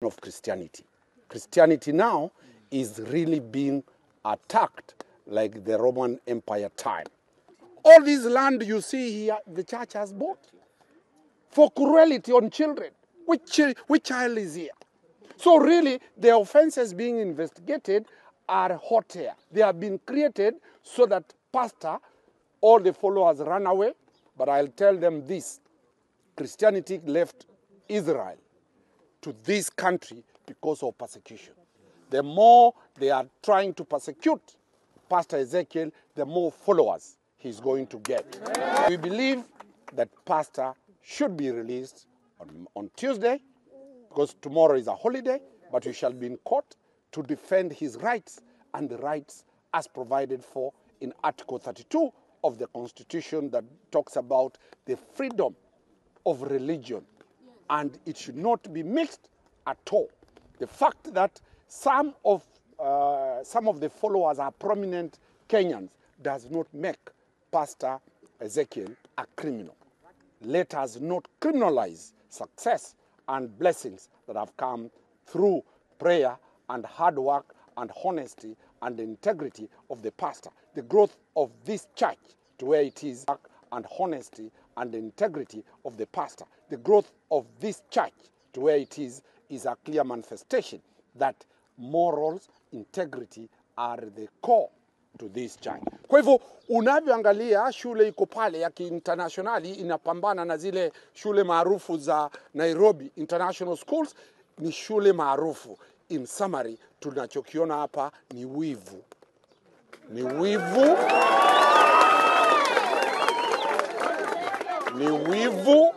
of Christianity. Christianity now is really being attacked like the Roman Empire time. All this land you see here, the church has bought for cruelty on children. Which child is here? So really, the offenses being investigated are hot air. They have been created so that pastor, all the followers run away. But I'll tell them this: Christianity left Israel to this country because of persecution. The more they are trying to persecute Pastor Ezekiel, the more followers he's going to get. We believe that pastor should be released on Tuesday, because tomorrow is a holiday, but we shall be in court to defend his rights and the rights as provided for in Article 32 of the Constitution that talks about the freedom of religion, and it should not be mixed at all. The fact that some of the followers are prominent Kenyans does not make Pastor Ezekiel a criminal. Let us not criminalize success and blessings that have come through prayer and hard work and honesty and the integrity of the pastor. The growth of this church to where it is, and honesty and the integrity of the pastor. The growth of this church to where it is a clear manifestation that morals, integrity are the core to this church. Kwa hivyo unavyoangalia shule iko pale ya kiinternationali inapambana na zile shule maarufu za Nairobi International Schools, ni shule maarufu. In summary, tunachokiona hapa ni wivu. Ni wivu. Ni wivu